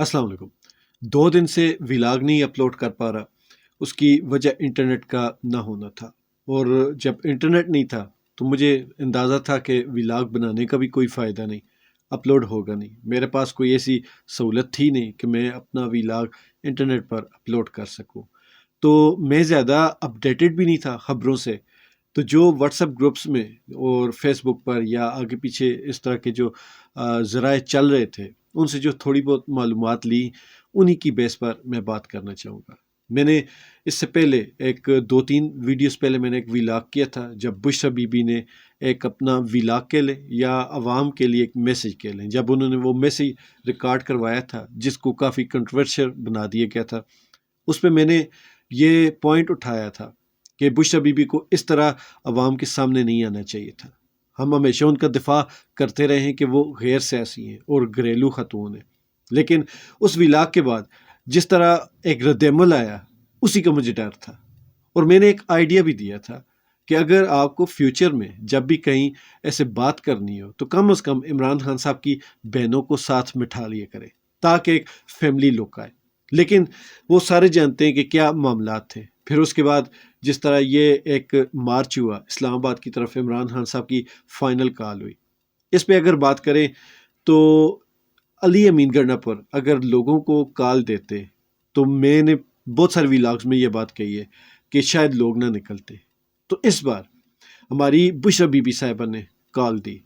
السلام علیکم۔ 2 دن سے ولاگ نہیں اپلوڈ کر پا رہا۔ اس کی وجہ انٹرنیٹ کا نہ ہونا تھا، اور جب انٹرنیٹ نہیں تھا تو مجھے اندازہ تھا کہ ولاگ بنانے کا بھی کوئی فائدہ نہیں، اپلوڈ ہوگا نہیں۔ میرے پاس کوئی ایسی سہولت تھی نہیں کہ میں اپنا ولاگ انٹرنیٹ پر اپلوڈ کر سکوں، تو میں زیادہ اپڈیٹڈ بھی نہیں تھا خبروں سے۔ تو جو واٹس ایپ گروپس میں اور فیس بک پر یا آگے پیچھے اس طرح کے جو ذرائع چل رہے تھے، ان سے جو تھوڑی بہت معلومات لی، انہی کی بیس پر میں بات کرنا چاہوں گا۔ میں نے اس سے پہلے 2-3 ویڈیوز پہلے میں نے ایک ولاگ کیا تھا، جب بشریٰ بی بی نے ایک اپنا ولاگ کے لیں یا عوام کے لیے ایک میسج کے لیں، جب انہوں نے وہ میسج ریکارڈ کروایا تھا جس کو کافی کنٹروورشل بنا دیا گیا تھا، اس پہ میں نے یہ پوائنٹ اٹھایا تھا کہ بشریٰ بی بی کو اس طرح عوام کے سامنے نہیں آنا چاہیے تھا۔ ہم ہمیشہ ان کا دفاع کرتے رہے ہیں کہ وہ غیر سیاسی ہیں اور گھریلو خاتون ہیں، لیکن اس ولاگ کے بعد جس طرح ایک رد عمل آیا، اسی کا مجھے ڈر تھا۔ اور میں نے ایک آئیڈیا بھی دیا تھا کہ اگر آپ کو فیوچر میں جب بھی کہیں ایسے بات کرنی ہو تو کم از کم عمران خان صاحب کی بہنوں کو ساتھ بٹھا لیا کرے، تاکہ ایک فیملی لک آئے۔ لیکن وہ سارے جانتے ہیں کہ کیا معاملات تھے۔ پھر اس کے بعد جس طرح یہ ایک مارچ ہوا اسلام آباد کی طرف، عمران خان صاحب کی فائنل کال ہوئی، اس پہ اگر بات کریں تو علی امین گڈھا پر اگر لوگوں کو کال دیتے، تو میں نے بہت سارے ولاگز میں یہ بات کہی ہے کہ شاید لوگ نہ نکلتے۔ تو اس بار ہماری بشریٰ بی بی صاحبہ نے کال دی،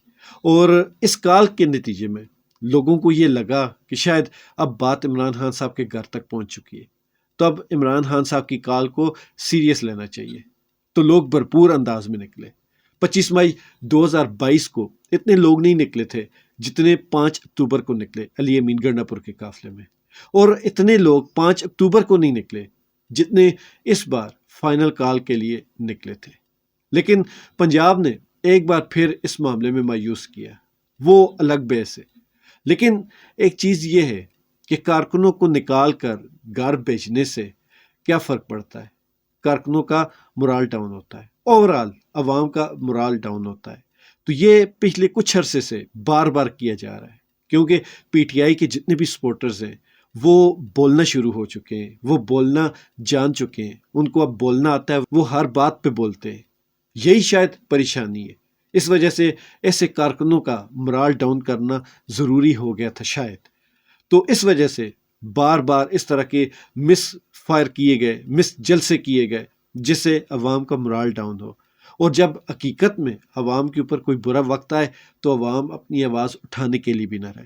اور اس کال کے نتیجے میں لوگوں کو یہ لگا کہ شاید اب بات عمران خان صاحب کے گھر تک پہنچ چکی ہے، تو اب عمران خان صاحب کی کال کو سیریس لینا چاہیے۔ تو لوگ بھرپور انداز میں نکلے۔ 25 مئی 2022 کو اتنے لوگ نہیں نکلے تھے جتنے 5 اکتوبر کو نکلے علی امین گڈھا پور کے قافلے میں، اور اتنے لوگ 5 اکتوبر کو نہیں نکلے جتنے اس بار فائنل کال کے لیے نکلے تھے۔ لیکن پنجاب نے ایک بار پھر اس معاملے میں مایوس کیا، وہ الگ بحث ہے۔ لیکن ایک چیز یہ ہے کہ کارکنوں کو نکال کر گھر بھیجنے سے کیا فرق پڑتا ہے؟ کارکنوں کا morale ڈاؤن ہوتا ہے، اوورال عوام کا morale ڈاؤن ہوتا ہے۔ تو یہ پچھلے کچھ عرصے سے بار بار کیا جا رہا ہے، کیونکہ پی ٹی آئی کے جتنے بھی سپورٹرز ہیں وہ بولنا شروع ہو چکے ہیں، وہ بولنا جان چکے ہیں، ان کو اب بولنا آتا ہے، وہ ہر بات پہ بولتے ہیں۔ یہی شاید پریشانی ہے، اس وجہ سے ایسے کارکنوں کا morale ڈاؤن کرنا ضروری ہو گیا تھا شاید۔ تو اس وجہ سے بار بار اس طرح کے مس فائر کیے گئے، مس جلسے کیے گئے، جس سے عوام کا morale ڈاؤن ہو۔ اور جب حقیقت میں عوام کے اوپر کوئی برا وقت آئے تو عوام اپنی آواز اٹھانے کے لیے بھی نہ رہے۔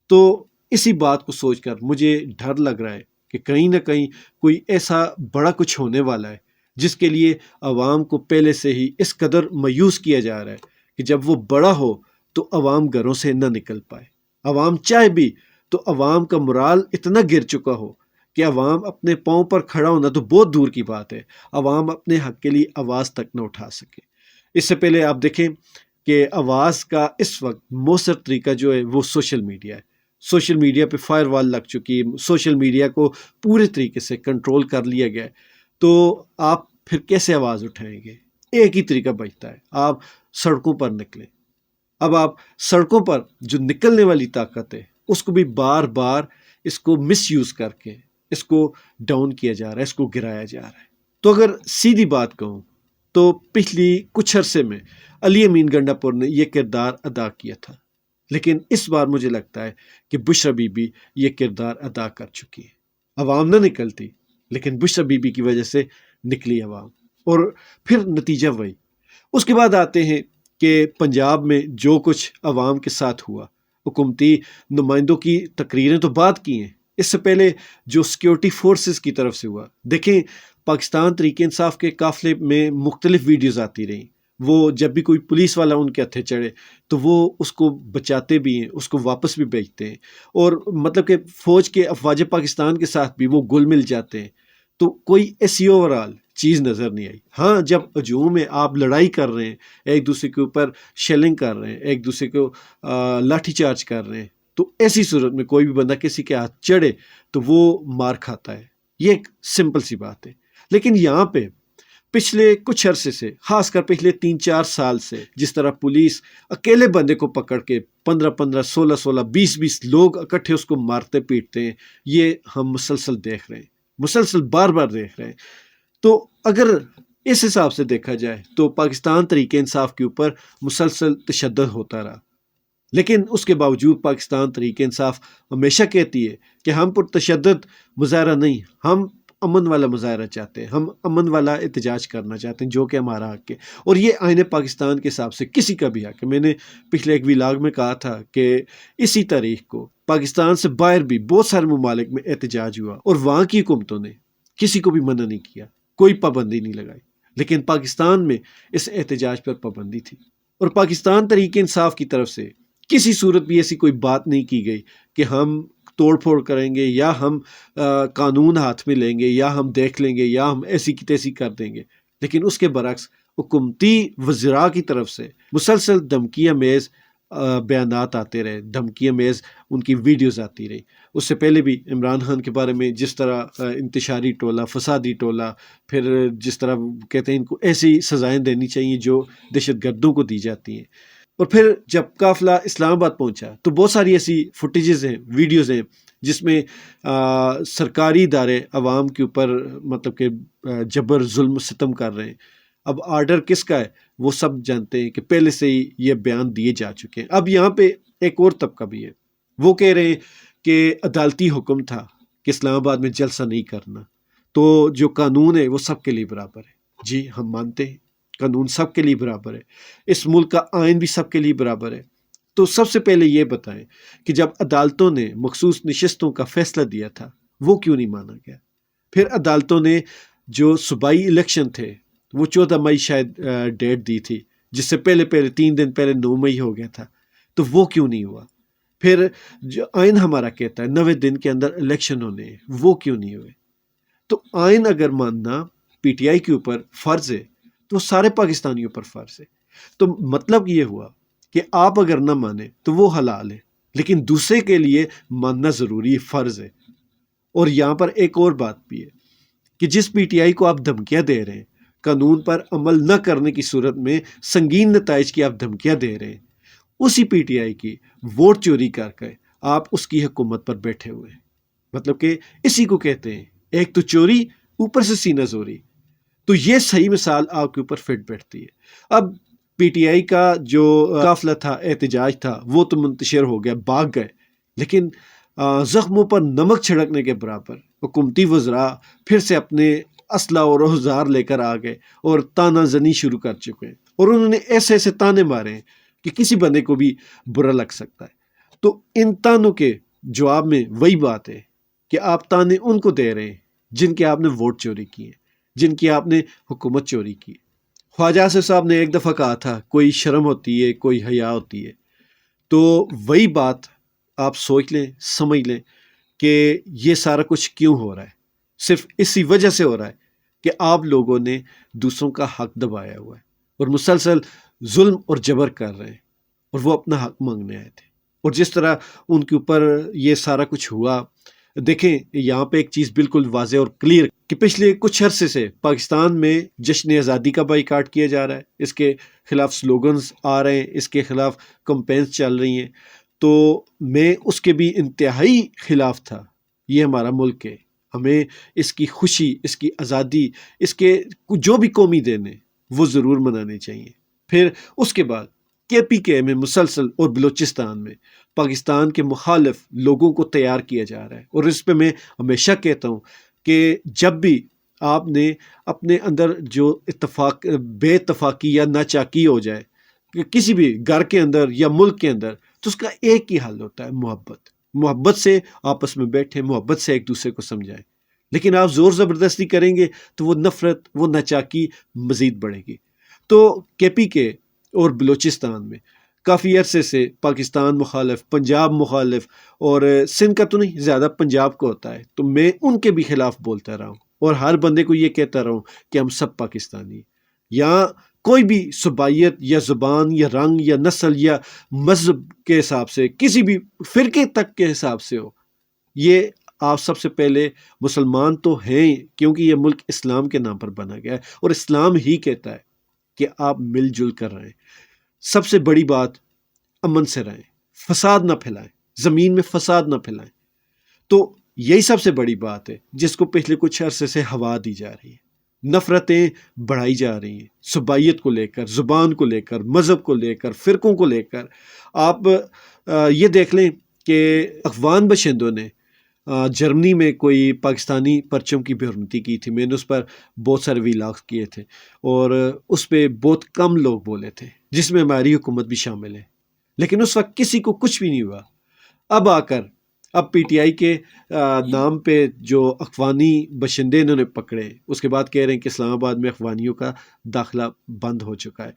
تو اسی بات کو سوچ کر مجھے ڈر لگ رہا ہے کہ کہیں نہ کہیں کوئی ایسا بڑا کچھ ہونے والا ہے جس کے لیے عوام کو پہلے سے ہی اس قدر مایوس کیا جا رہا ہے کہ جب وہ بڑا ہو تو عوام گھروں سے نہ نکل پائے۔ عوام چاہے بھی تو عوام کا morale اتنا گر چکا ہو کہ عوام اپنے پاؤں پر کھڑا ہونا تو بہت دور کی بات ہے، عوام اپنے حق کے لیے آواز تک نہ اٹھا سکے۔ اس سے پہلے آپ دیکھیں کہ آواز کا اس وقت مؤثر طریقہ جو ہے وہ سوشل میڈیا ہے۔ سوشل میڈیا پہ فائر وال لگ چکی ہے، سوشل میڈیا کو پورے طریقے سے کنٹرول کر لیا گیا ہے۔ تو آپ پھر کیسے آواز اٹھائیں گے؟ ایک ہی طریقہ بچتا ہے، آپ سڑکوں پر نکلیں۔ اب آپ سڑکوں پر جو نکلنے والی طاقت ہے اس کو بھی بار بار اس کو مس یوز کر کے اس کو ڈاؤن کیا جا رہا ہے، اس کو گرایا جا رہا ہے۔ تو اگر سیدھی بات کہوں تو پچھلی کچھ عرصے میں علی امین گڈھا پور نے یہ کردار ادا کیا تھا، لیکن اس بار مجھے لگتا ہے کہ بشریٰ بی بی یہ کردار ادا کر چکی ہے۔ عوام نہ نکلتی، لیکن بشریٰ بی بی کی وجہ سے نکلی عوام، اور پھر نتیجہ وہی۔ اس کے بعد آتے ہیں کہ پنجاب میں جو کچھ عوام کے ساتھ ہوا، حکومتی نمائندوں کی تقریریں تو بات کی ہیں، اس سے پہلے جو سیکیورٹی فورسز کی طرف سے ہوا، دیکھیں پاکستان تحریک انصاف کے قافلے میں مختلف ویڈیوز آتی رہیں، وہ جب بھی کوئی پولیس والا ان کے ہتھے چڑھے تو وہ اس کو بچاتے بھی ہیں، اس کو واپس بھی بھیجتے ہیں، اور مطلب کہ فوج کے افواج پاکستان کے ساتھ بھی وہ گل مل جاتے ہیں۔ تو کوئی ایسی اوورال چیز نظر نہیں آئی۔ ہاں، جب ہجوم میں آپ لڑائی کر رہے ہیں، ایک دوسرے کے اوپر شیلنگ کر رہے ہیں، ایک دوسرے کو لاٹھی چارج کر رہے ہیں، تو ایسی صورت میں کوئی بھی بندہ کسی کے ہاتھ چڑھے تو وہ مار کھاتا ہے، یہ ایک سمپل سی بات ہے۔ لیکن یہاں پہ پچھلے کچھ عرصے سے، خاص کر پچھلے 3-4 سال سے، جس طرح پولیس اکیلے بندے کو پکڑ کے 15-15 16-16 20-20 لوگ اکٹھے اس کو مارتے پیٹتے ہیں، یہ ہم مسلسل دیکھ رہے ہیں، مسلسل بار بار دیکھ رہے ہیں۔ تو اگر اس حساب سے دیکھا جائے تو پاکستان تحریک انصاف کے اوپر مسلسل تشدد ہوتا رہا، لیکن اس کے باوجود پاکستان تحریک انصاف ہمیشہ کہتی ہے کہ ہم پر تشدد مظاہرہ نہیں، ہم امن والا مظاہرہ چاہتے ہیں، ہم امن والا احتجاج کرنا چاہتے ہیں، جو کہ ہمارا حق ہے، اور یہ آئین پاکستان کے حساب سے کسی کا بھی حق ہے۔ میں نے پچھلے ایک ویلاگ میں کہا تھا کہ اسی تاریخ کو پاکستان سے باہر بھی بہت سارے ممالک میں احتجاج ہوا اور وہاں کی حکومتوں نے کسی کو بھی منع نہیں کیا، کوئی پابندی نہیں لگائی، لیکن پاکستان میں اس احتجاج پر پابندی تھی، اور پاکستان تحریک انصاف کی طرف سے کسی صورت بھی ایسی کوئی بات نہیں کی گئی کہ ہم توڑ پھوڑ کریں گے، یا ہم قانون ہاتھ میں لیں گے، یا ہم دیکھ لیں گے، یا ہم ایسی کی تیسی کر دیں گے۔ لیکن اس کے برعکس حکومتی وزراء کی طرف سے مسلسل دھمکیاں میز بیانات آتے رہے، دھمکیاں میز ان کی ویڈیوز آتی رہی۔ اس سے پہلے بھی عمران خان کے بارے میں جس طرح انتشاری ٹولہ، فسادی ٹولہ، پھر جس طرح کہتے ہیں ان کو ایسی سزائیں دینی چاہیے جو دہشت گردوں کو دی جاتی ہیں۔ اور پھر جب قافلہ اسلام آباد پہنچا تو بہت ساری ایسی فوٹیجز ہیں، ویڈیوز ہیں، جس میں سرکاری ادارے عوام کے اوپر مطلب کہ جبر ظلم ستم کر رہے ہیں۔ اب آرڈر کس کا ہے وہ سب جانتے ہیں کہ پہلے سے ہی یہ بیان دیے جا چکے ہیں۔ اب یہاں پہ ایک اور طبقہ بھی ہے، وہ کہہ رہے ہیں کہ عدالتی حکم تھا کہ اسلام آباد میں جلسہ نہیں کرنا، تو جو قانون ہے وہ سب کے لیے برابر ہے۔ جی ہم مانتے ہیں قانون سب کے لیے برابر ہے، اس ملک کا آئین بھی سب کے لیے برابر ہے۔ تو سب سے پہلے یہ بتائیں کہ جب عدالتوں نے مخصوص نشستوں کا فیصلہ دیا تھا وہ کیوں نہیں مانا گیا؟ پھر عدالتوں نے جو صوبائی الیکشن تھے وہ 14 مئی شاید ڈیٹ دی تھی، جس سے پہلے 3 دن پہلے 9 مئی ہو گیا تھا، تو وہ کیوں نہیں ہوا؟ پھر جو آئین ہمارا کہتا ہے 90 دن کے اندر الیکشن ہونے ہیں، وہ کیوں نہیں ہوئے؟ تو آئین اگر ماننا پی ٹی آئی کے اوپر فرض ہے تو سارے پاکستانیوں پر فرض ہے۔ تو مطلب یہ ہوا کہ آپ اگر نہ مانیں تو وہ حلال ہے، لیکن دوسرے کے لیے ماننا ضروری فرض ہے۔ اور یہاں پر ایک اور بات بھی ہے کہ جس پی ٹی آئی کو آپ دھمکیاں دے رہے ہیں، قانون پر عمل نہ کرنے کی صورت میں سنگین نتائج کی آپ دھمکیاں دے رہے ہیں، اسی پی ٹی آئی کی ووٹ چوری کر کے آپ اس کی حکومت پر بیٹھے ہوئے ہیں۔ مطلب کہ اسی کو کہتے ہیں ایک تو چوری، اوپر سے سینہ زوری۔ تو یہ صحیح مثال آپ کے اوپر فٹ بیٹھتی ہے۔ اب پی ٹی آئی کا جو قافلہ تھا، احتجاج تھا، وہ تو منتشر ہو گیا، بھاگ گئے، لیکن زخموں پر نمک چھڑکنے کے برابر حکومتی وزراء پھر سے اپنے اسلحہ اور اوزار لے کر آ گئے اور تانا زنی شروع کر چکے ہیں، اور انہوں نے ایسے ایسے تانے مارے ہیں کہ کسی بندے کو بھی برا لگ سکتا ہے۔ تو ان تانوں کے جواب میں وہی بات ہے کہ آپ تانے ان کو دے رہے ہیں جن کے آپ نے ووٹ چوری کیے، جن کی آپ نے حکومت چوری کی۔ خواجہ آصف صاحب نے ایک دفعہ کہا تھا کوئی شرم ہوتی ہے، کوئی حیا ہوتی ہے، تو وہی بات آپ سوچ لیں، سمجھ لیں کہ یہ سارا کچھ کیوں ہو رہا ہے۔ صرف اسی وجہ سے ہو رہا ہے کہ آپ لوگوں نے دوسروں کا حق دبایا ہوا ہے اور مسلسل ظلم اور جبر کر رہے ہیں، اور وہ اپنا حق مانگنے آئے تھے۔ اور جس طرح ان کے اوپر یہ سارا کچھ ہوا، دیکھیں یہاں پہ ایک چیز بالکل واضح اور کلیئر کہ پچھلے کچھ عرصے سے پاکستان میں جشن آزادی کا بائیکاٹ کیا جا رہا ہے، اس کے خلاف سلوگنز آ رہے ہیں، اس کے خلاف کمپینز چل رہی ہیں، تو میں اس کے بھی انتہائی خلاف تھا۔ یہ ہمارا ملک ہے، ہمیں اس کی خوشی، اس کی آزادی، اس کے جو بھی قومی دن ہیں وہ ضرور منانے چاہیے۔ پھر اس کے بعد کے پی کے میں مسلسل اور بلوچستان میں پاکستان کے مخالف لوگوں کو تیار کیا جا رہا ہے، اور اس پہ میں ہمیشہ کہتا ہوں کہ جب بھی آپ نے اپنے اندر جو بے اتفاقی یا ناچاکی ہو جائے کہ کسی بھی گھر کے اندر یا ملک کے اندر، تو اس کا ایک ہی حل ہوتا ہے، محبت سے آپس میں بیٹھے، محبت سے ایک دوسرے کو سمجھائیں۔ لیکن آپ زور زبردستی کریں گے تو وہ نفرت، وہ ناچاکی مزید بڑھے گی۔ تو کے پی کے اور بلوچستان میں کافی عرصے سے پاکستان مخالف، پنجاب مخالف، اور سندھ کا تو نہیں، زیادہ پنجاب کو ہوتا ہے، تو میں ان کے بھی خلاف بولتا رہا ہوں، اور ہر بندے کو یہ کہتا رہا ہوں کہ ہم سب پاکستانی ہیں۔ یہاں کوئی بھی صوبائیت یا زبان یا رنگ یا نسل یا مذہب کے حساب سے، کسی بھی فرقے تک کے حساب سے ہو، یہ آپ سب سے پہلے مسلمان تو ہیں کیونکہ یہ ملک اسلام کے نام پر بنا گیا ہے اور اسلام ہی کہتا ہے کہ آپ مل جل کر رہیں۔ سب سے بڑی بات امن سے رہیں، فساد نہ پھیلائیں، زمین میں فساد نہ پھیلائیں۔ تو یہی سب سے بڑی بات ہے جس کو پچھلے کچھ عرصے سے ہوا دی جا رہی ہے۔ نفرتیں بڑھائی جا رہی ہیں، صوبائیت کو لے کر، زبان کو لے کر، مذہب کو لے کر، فرقوں کو لے کر۔ آپ یہ دیکھ لیں کہ افغان باشندوں نے جرمنی میں کوئی پاکستانی پرچم کی بےحرمتی کی تھی، میں نے اس پر بہت سارے ویلاگ کیے تھے اور اس پہ بہت کم لوگ بولے تھے، جس میں ہماری حکومت بھی شامل ہے، لیکن اس وقت کسی کو کچھ بھی نہیں ہوا۔ اب پی ٹی آئی کے نام پہ جو افغانی باشندے انہوں نے پکڑے، اس کے بعد کہہ رہے ہیں کہ اسلام آباد میں افغانیوں کا داخلہ بند ہو چکا ہے۔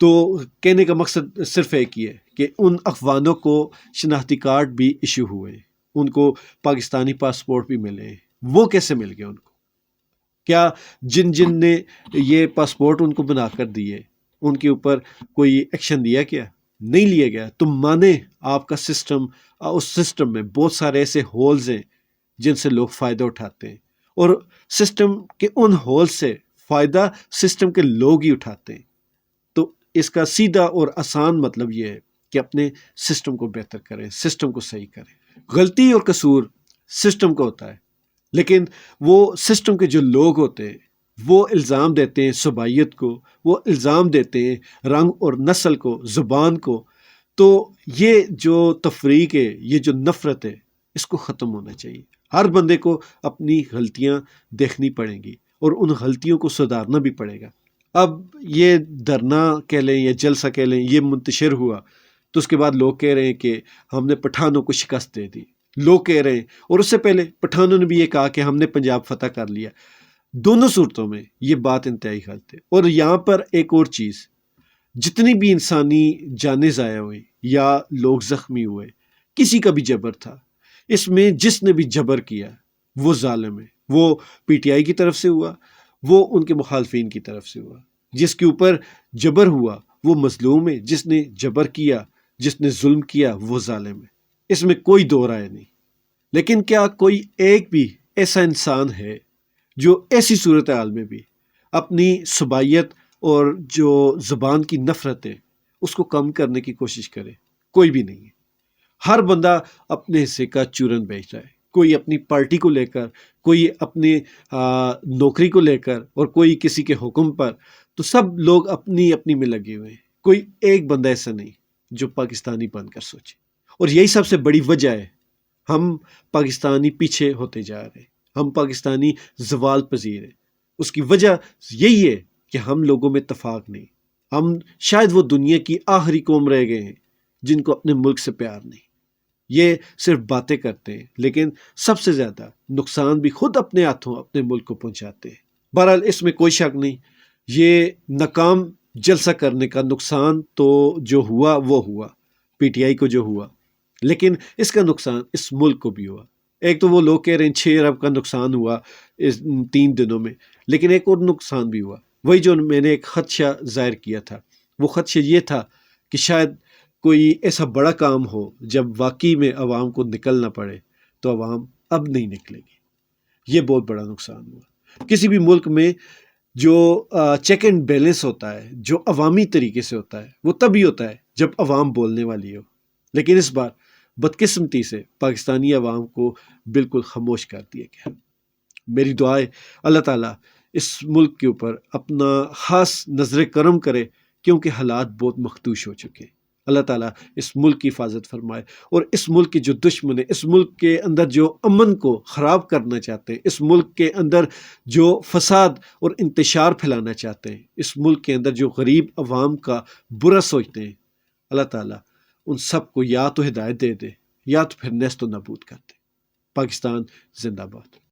تو کہنے کا مقصد صرف ایک ہی ہے کہ ان افغانوں کو شناختی کارڈ بھی ایشو ہوئے، ان کو پاکستانی پاسپورٹ بھی ملے ہیں۔ وہ کیسے مل گئے ان کو؟ کیا جن نے یہ پاسپورٹ ان کو بنا کر دیے ان کے اوپر کوئی ایکشن لیا کیا؟ نہیں لیا گیا۔ تم مانے آپ کا سسٹم، اس سسٹم میں بہت سارے ایسے ہولز ہیں جن سے لوگ فائدہ اٹھاتے ہیں، اور سسٹم کے ان ہول سے فائدہ سسٹم کے لوگ ہی اٹھاتے ہیں۔ تو اس کا سیدھا اور آسان مطلب یہ ہے کہ اپنے سسٹم کو بہتر کریں، سسٹم کو صحیح کریں۔ غلطی اور قصور سسٹم کا ہوتا ہے، لیکن وہ سسٹم کے جو لوگ ہوتے ہیں وہ الزام دیتے ہیں صوبائیت کو، وہ الزام دیتے ہیں رنگ اور نسل کو، زبان کو۔ تو یہ جو تفریق ہے، یہ جو نفرت ہے، اس کو ختم ہونا چاہیے۔ ہر بندے کو اپنی غلطیاں دیکھنی پڑیں گی اور ان غلطیوں کو سدھارنا بھی پڑے گا۔ اب یہ دھرنا کہہ لیں یا جلسہ کہہ لیں، یہ منتشر ہوا تو اس کے بعد لوگ کہہ رہے ہیں کہ ہم نے پٹھانوں کو شکست دے دی، لوگ کہہ رہے ہیں، اور اس سے پہلے پٹھانوں نے بھی یہ کہا کہ ہم نے پنجاب فتح کر لیا۔ دونوں صورتوں میں یہ بات انتہائی غلط ہے۔ اور یہاں پر ایک اور چیز، جتنی بھی انسانی جانیں ضائع ہوئی یا لوگ زخمی ہوئے، کسی کا بھی جبر تھا، اس میں جس نے بھی جبر کیا وہ ظالم ہے۔ وہ پی ٹی آئی کی طرف سے ہوا، وہ ان کے مخالفین کی طرف سے ہوا۔ جس کے اوپر جبر ہوا وہ مظلوم ہے، جس نے جبر کیا، جس نے ظلم کیا، وہ ظالم ہے۔ اس میں کوئی دو رائے نہیں۔ لیکن کیا کوئی ایک بھی ایسا انسان ہے جو ایسی صورتحال میں بھی اپنی صوبائیت اور جو زبان کی نفرت ہے اس کو کم کرنے کی کوشش کرے؟ کوئی بھی نہیں ہے۔ ہر بندہ اپنے حصے کا چورن بیچ رہا ہے، کوئی اپنی پارٹی کو لے کر، کوئی اپنی نوکری کو لے کر، اور کوئی کسی کے حکم پر۔ تو سب لوگ اپنی اپنی میں لگے ہوئے ہیں، کوئی ایک بندہ ایسا نہیں جو پاکستانی بن کر سوچے۔ اور یہی سب سے بڑی وجہ ہے، ہم پاکستانی پیچھے ہوتے جا رہے ہیں، ہم پاکستانی زوال پذیر ہیں۔ اس کی وجہ یہی ہے کہ ہم لوگوں میں اتفاق نہیں۔ ہم شاید وہ دنیا کی آخری قوم رہ گئے ہیں جن کو اپنے ملک سے پیار نہیں۔ یہ صرف باتیں کرتے ہیں، لیکن سب سے زیادہ نقصان بھی خود اپنے ہاتھوں اپنے ملک کو پہنچاتے ہیں۔ بہرحال اس میں کوئی شک نہیں، یہ ناکام جلسہ کرنے کا نقصان تو جو ہوا وہ ہوا، پی ٹی آئی کو جو ہوا، لیکن اس کا نقصان اس ملک کو بھی ہوا۔ ایک تو وہ لوگ کہہ رہے ہیں 6 ارب کا نقصان ہوا اس 3 دنوں میں، لیکن ایک اور نقصان بھی ہوا، وہی جو میں نے ایک خدشہ ظاہر کیا تھا۔ وہ خدشہ یہ تھا کہ شاید کوئی ایسا بڑا کام ہو جب واقعی میں عوام کو نکلنا پڑے تو عوام اب نہیں نکلے گی۔ یہ بہت بڑا نقصان ہوا۔ کسی بھی ملک میں جو چیک اینڈ بیلنس ہوتا ہے، جو عوامی طریقے سے ہوتا ہے، وہ تبھی ہوتا ہے جب عوام بولنے والی ہو، لیکن اس بار بدقسمتی سے پاکستانی عوام کو بالکل خاموش کر دیا گیا۔ میری دعا ہے اللہ تعالیٰ اس ملک کے اوپر اپنا خاص نظر کرم کرے، کیونکہ حالات بہت مخدوش ہو چکے ہیں۔ اللہ تعالیٰ اس ملک کی حفاظت فرمائے، اور اس ملک کے جو دشمن ہیں، اس ملک کے اندر جو امن کو خراب کرنا چاہتے ہیں، اس ملک کے اندر جو فساد اور انتشار پھیلانا چاہتے ہیں، اس ملک کے اندر جو غریب عوام کا برا سوچتے ہیں، اللہ تعالیٰ ان سب کو یا تو ہدایت دے دے یا تو پھر نیست و نابود کر دے۔ پاکستان زندہ باد۔